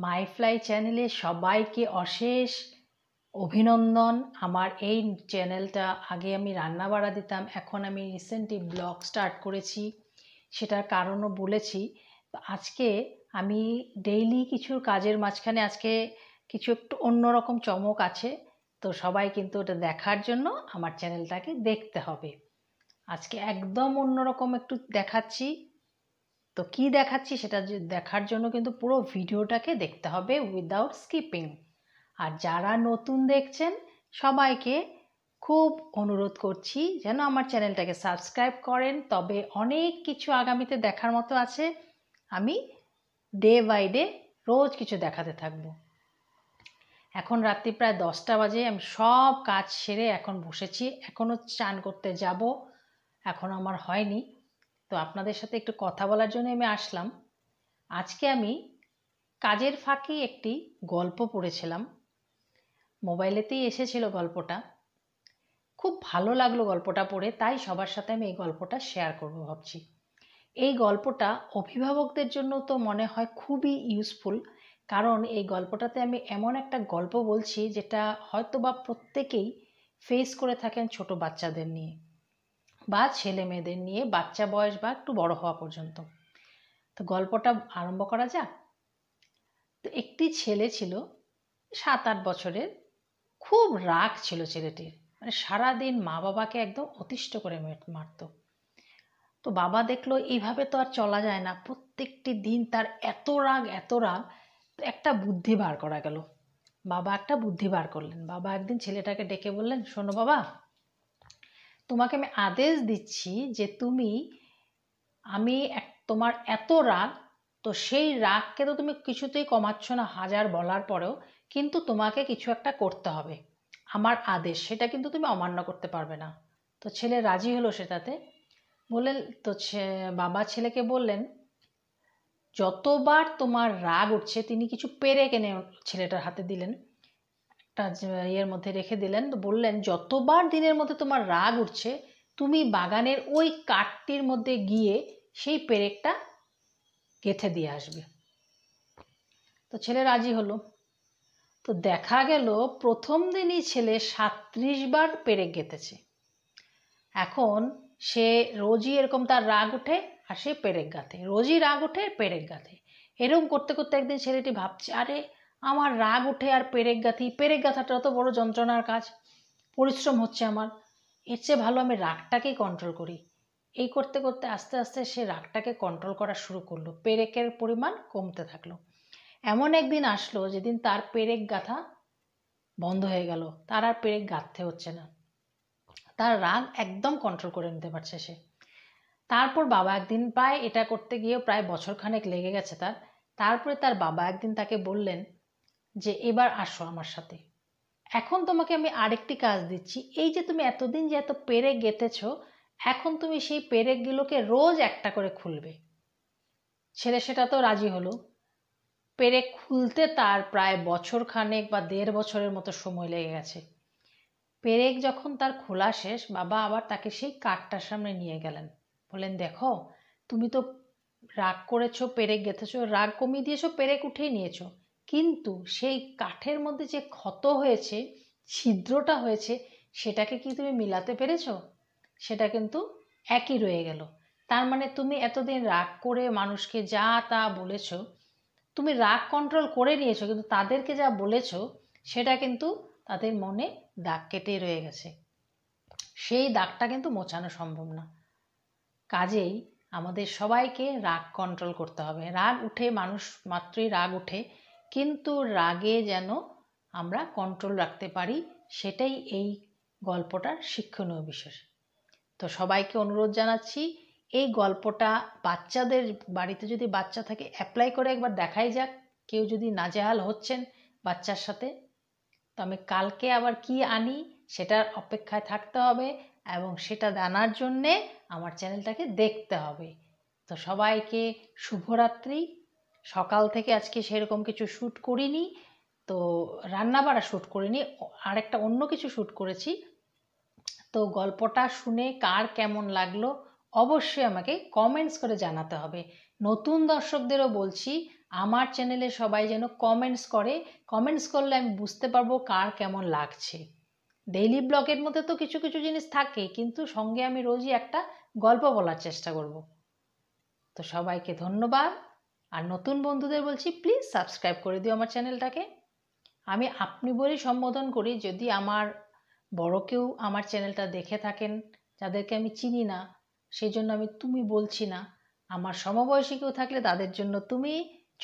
মাই fly চ্যানেলে সবাইকে অশেষ অভিনন্দন। আমার এই চ্যানেলটা আগে আমি রান্না বাড়া দিতাম, এখন আমি রিসেন্টলি ব্লগ স্টার্ট করেছি, সেটার কারণও বলেছি। তো আজকে আমি ডেইলি কিছু কাজের মাঝখানে আজকে কিছু একটু অন্যরকম চমক আছে, তো সবাই কিন্তু ওটা দেখার জন্য আমার চ্যানেলটাকে দেখতে হবে। আজকে একদম অন্যরকম একটু দেখাচ্ছি, তো কি দেখাচ্ছি সেটা দেখার জন্য কিন্তু পুরো ভিডিওটাকে দেখতে হবে উইদাউট স্কিপিং। আর যারা নতুন দেখছেন সবাইকে খুব অনুরোধ করছি যেন আমার চ্যানেলটাকে সাবস্ক্রাইব করেন, তবে অনেক কিছু আগামীতে দেখার মতো আছে। আমি ডে বাই ডে রোজ কিছু দেখাতে থাকবো। এখন রাত্রি প্রায় 10টা বাজে, আমি সব কাজ সেরে এখন বসেছি, এখনও চান করতে যাব, এখন আমার হয়নি। তো আপনাদের সাথে একটু কথা বলার জন্য আমি আসলাম। আজকে আমি কাজের ফাঁকে একটি গল্প পড়েছিলাম, মোবাইলেতেই এসেছিল গল্পটা, খুব ভালো লাগলো গল্পটা পড়ে, তাই সবার সাথে আমি এই গল্পটা শেয়ার করব ভাবছি। এই গল্পটা অভিভাবকদের জন্য তো মনে হয় খুবই ইউজফুল, কারণ এই গল্পটাতে আমি এমন একটা গল্প বলছি যেটা হয়তো বা প্রত্যেকেই ফেস করে থাকেন ছোট বাচ্চাদের নিয়ে বা ছেলে মেয়েদের নিয়ে, বাচ্চা বয়স বা একটু বড় হওয়া পর্যন্ত। তো গল্পটা আরম্ভ করা যাক। তো একটি ছেলে ছিল 7-8 বছরের, খুব রাগ ছিল ছেলেটির, মানে সারাদিন মা বাবাকে একদম অতিষ্ঠ করে মারত। তো বাবা দেখলো এইভাবে তো আর চলা যায় না, প্রত্যেকটি দিন তার এত রাগ এত রাগ। তো একটা বুদ্ধি বার করা গেল, বাবা একটা বুদ্ধি বার করলেন। বাবা একদিন ছেলেটাকে ডেকে বললেন, শোনো বাবা, তোমাকে আমি আদেশ দিচ্ছি যে তোমার এত রাগ, তো সেই রাগকে তো তুমি কিছুতেই কমাচ্ছ না হাজার বলার পরেও, কিন্তু তোমাকে কিছু একটা করতে হবে, আমার আদেশ, সেটা কিন্তু তুমি অমান্য করতে পারবে না। তো ছেলে রাজি হলো সেটাতে। বললেন তো বাবা ছেলেকে বললেন, যতবার তোমার রাগ উঠছে, তিনি কিছু পেরেক এনে ছেলেটার হাতে দিলেন, একটা ইয়ের মধ্যে রেখে দিলেন। তো বললেন, যতবার দিনের মধ্যে তোমার রাগ উঠছে, তুমি বাগানের ওই কাঠটির মধ্যে গিয়ে সেই পেরেকটা গেঁথে দিয়ে আসবে। তো ছেলে রাজি হলো। তো দেখা গেল প্রথম দিনই ছেলে 37 বার পেরেক গেঁথেছে। এখন সে রোজই এরকম তার রাগ ওঠে আর সে পেরেক গাঁথে, রোজই রাগ ওঠে পেরেক গাঁথে। এরকম করতে করতে একদিন ছেলেটি ভাবছে, আরে আমার রাগ ওঠে আর পেরেক গাঁথি, পেরেক গাঁথাটা তো বড় যন্ত্রণার কাজ, পরিশ্রম হচ্ছে আমার, এর চেয়ে ভালো আমি রাগটাকেই কন্ট্রোল করি। এই করতে করতে আস্তে আস্তে সে রাগটাকে কন্ট্রোল করা শুরু করলো, পেরেকের পরিমাণ কমতে থাকলো। এমন একদিন আসলো যেদিন তার পেরেক গাঁথা বন্ধ হয়ে গেল, তার আর পেরেক গাঁথতে হচ্ছে না, তার রাগ একদম কন্ট্রোল করে নিতে পারছে সে। তারপর বাবা একদিন, প্রায় এটা করতে গিয়েও প্রায় বছরখানেক লেগে গেছে তার, তারপরে তার বাবা একদিন তাকে বললেন যে এবার আসো আমার সাথে, এখন তোমাকে আমি আরেকটি কাজ দিচ্ছি, এই যে তুমি এতদিন যে এত পেরেক গেঁথেছ, এখন তুমি সেই পেরেকগুলোকে রোজ একটা করে খুলবে। ছেলে সেটা তো রাজি হলো। পেরেক খুলতে তার প্রায় বছরখানেক বা 1.5 বছরের মতো সময় লেগে গেছে। পেরেক যখন তার খোলা শেষ, বাবা আবার তাকে সেই কাঠটার সামনে নিয়ে গেলেন, বললেন, দেখো তুমি তো রাগ করেছো, পেরেক গেঁথেছো, রাগ কমিয়ে দিয়েছো, পেরেক উঠিয়ে নিয়েছো, কিন্তু সেই কাঠের মধ্যে যে ক্ষত হয়েছে, ছিদ্রটা হয়েছে, সেটাকে কি তুমি মিলাতে পেরেছো? সেটা কিন্তু একই রয়ে গেল। তার মানে তুমি এতদিন রাগ করে মানুষকে যা তা বলেছো, তুমি রাগ কন্ট্রোল করে নিয়েছো, কিন্তু তাদেরকে যা বলেছো সেটা কিন্তু তাদের মনে দাগ কেটেই রয়ে গেছে, সেই দাগটা কিন্তু মোছানো সম্ভব না। কাজেই আমাদের সবাইকে রাগ কন্ট্রোল করতে হবে। রাগ উঠে, মানুষ মাত্রই রাগ উঠে, কিন্তু রাগে যেন আমরা কন্ট্রোল রাখতে পারি, সেটাই এই গল্পটার শিক্ষণীয় বিষয়। তো সবাইকে অনুরোধ জানাচ্ছি, এই গল্পটা বাচ্চাদের, বাড়িতে যদি বাচ্চা থাকে অ্যাপ্লাই করে একবার দেখাই যাক, কেউ যদি নাজেহাল হচ্ছেন বাচ্চার সাথে। তো আমি কালকে আবার কি আনি সেটার অপেক্ষায় থাকতে হবে, এবং সেটা জানার জন্যে আমার চ্যানেলটাকে দেখতে হবে। তো সবাইকে শুভরাত্রি। সকাল থেকে আজকে সেরকম কিছু শ্যুট করিনি, তো রান্নাবাড়া শ্যুট করিনি, আরেকটা অন্য কিছু শ্যুট করেছি। তো গল্পটা শুনে কার কেমন লাগলো অবশ্যই আমাকে কমেন্টস করে জানাতে হবে। নতুন দর্শকদেরও বলছি, আমার চ্যানেলে সবাই যেন কমেন্টস করে, কমেন্টস করলে আমি বুঝতে পারবো কার কেমন লাগছে। ডেইলি ব্লগের মধ্যে তো কিছু কিছু জিনিস থাকে, কিন্তু সঙ্গে আমি রোজই একটা গল্প বলার চেষ্টা করব। তো সবাইকে ধন্যবাদ। আর নতুন বন্ধুদের বলছি, প্লিজ সাবস্ক্রাইব করে দিও আমার চ্যানেলটাকে। আমি আপনি বলেই সম্বোধন করি, যদি আমার বড় কেউ আমার চ্যানেলটা দেখে থাকেন যাদেরকে আমি চিনি না, সেই জন্য আমি তুমি বলছি না। আমার সমবয়সী কেউ থাকলে তাদের জন্য তুমি,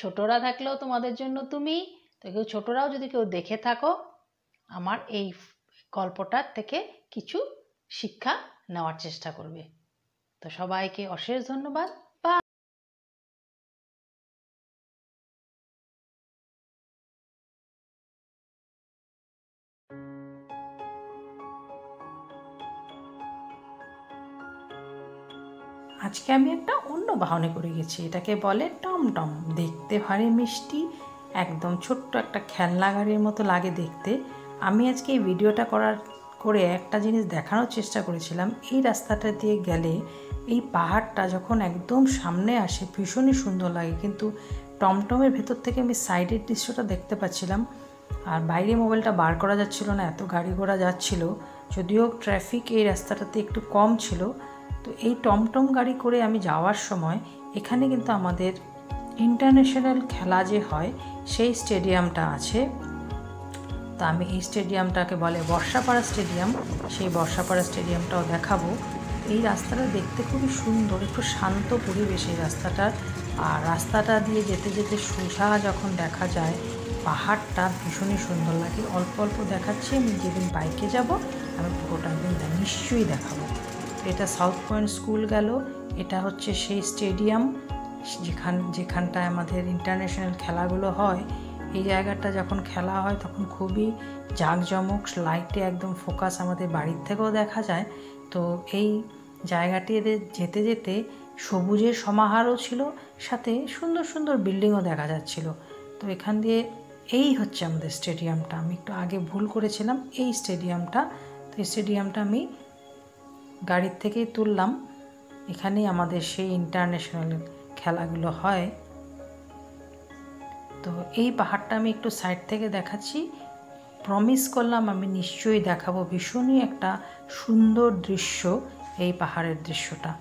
ছোটরা থাকলেও তোমাদের জন্য তুমি। তো কেউ ছোটরাও যদি কেউ দেখে থাকো, আমার এই গল্পটার থেকে কিছু শিক্ষা নেওয়ার চেষ্টা করবে। তো সবাইকে অশেষ ধন্যবাদ। আজকে আমি একটা অন্য বাহনে করে গেছি, এটাকে বলে টমটম। দেখতে ভারী মিষ্টি, একদম ছোট্ট একটা খেলনা গাড়ির মতো লাগে দেখতে। আমি আজকে এই ভিডিওটা করে একটা জিনিস দেখানোর চেষ্টা করেছিলাম। এই রাস্তাটা দিয়ে গেলে এই পাহাড়টা যখন একদম সামনে আসে ভীষণই সুন্দর লাগে, কিন্তু টমটমের ভেতর থেকে আমি সাইডের দৃশ্যটা দেখতে পাচ্ছিলাম। আর বাইরে মোবাইলটা বার করা যাচ্ছিল না, এত গাড়ি ঘোড়া যাচ্ছিল। যদিও ট্রাফিক এই রাস্তাটাতে একটু কম ছিল। তো এই টমটম গাড়ি করে আমি যাওয়ার সময় এখানে কিন্তু আমাদের ইন্টারন্যাশনাল খেলা যে হয় সেই স্টেডিয়ামটা আছে। তো আমি এই স্টেডিয়ামটাকে বলে বর্ষাপাড়া স্টেডিয়াম, সেই বর্ষাপাড়া স্টেডিয়ামটাও দেখাবো। এই রাস্তাটা দেখতে খুবই সুন্দর, একটু শান্ত পরিবেশ এই রাস্তাটার। আর রাস্তাটা দিয়ে যেতে যেতে সোজা যখন দেখা যায় পাহাড়টা ভীষণই সুন্দর লাগে। অল্প অল্প দেখাচ্ছি, আমি যেদিন বাইকে যাব আমি পুরোটা একদিন নিশ্চয়ই দেখাবো। এটা সাউথ পয়েন্ট স্কুল গেল, এটা হচ্ছে সেই স্টেডিয়াম যেখানটায় আমাদের ইন্টারন্যাশনাল খেলাগুলো হয়। এই জায়গাটা যখন খেলা হয় তখন খুবই জাঁকজমক, লাইটে একদম ফোকাস, আমাদের বাড়ির থেকেও দেখা যায়। তো এই জায়গাটিতে যেতে যেতে সবুজের সমাহারও ছিল, সাথে সুন্দর সুন্দর বিল্ডিংও দেখা যাচ্ছিল। তো এখান দিয়ে এই হচ্ছে আমাদের স্টেডিয়ামটা। আমি একটু আগে ভুল করেছিলাম, এই স্টেডিয়ামটা। তো এই স্টেডিয়ামটা আমি গাড়ির থেকেই তুললাম। এখানেই আমাদের সেই ইন্টারন্যাশনাল খেলাগুলো হয়। তো এই পাহাড়টা আমি একটু সাইড থেকে দেখাচ্ছি, প্রমিস করলাম আমি নিশ্চয়ই দেখাবো। ভীষণই একটা সুন্দর দৃশ্য এই পাহাড়ের দৃশ্যটা।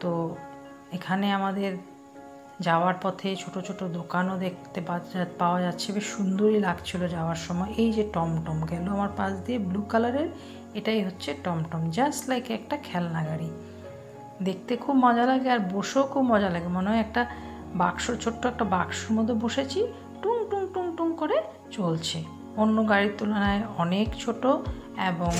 তো এখানে আমাদের যাওয়ার পথে ছোট ছোট দোকানও দেখতে পাওয়া যাচ্ছে, বেশ সুন্দরই লাগছিল যাওয়ার সময়। এই যে টমটম গেল আমার পাশ দিয়ে, ব্লু কালারের, এটাই হচ্ছে টমটম, জাস্ট লাইক একটা খেলনা গাড়ি। দেখতে খুব মজা লাগে আর বসেও খুব মজা লাগে, মনে হয় একটা বাক্স, ছোট্ট একটা বাক্সর মধ্যে বসেছি, টুং টুং টুং টুং করে চলছে। অন্য গাড়ির তুলনায় অনেক ছোট এবং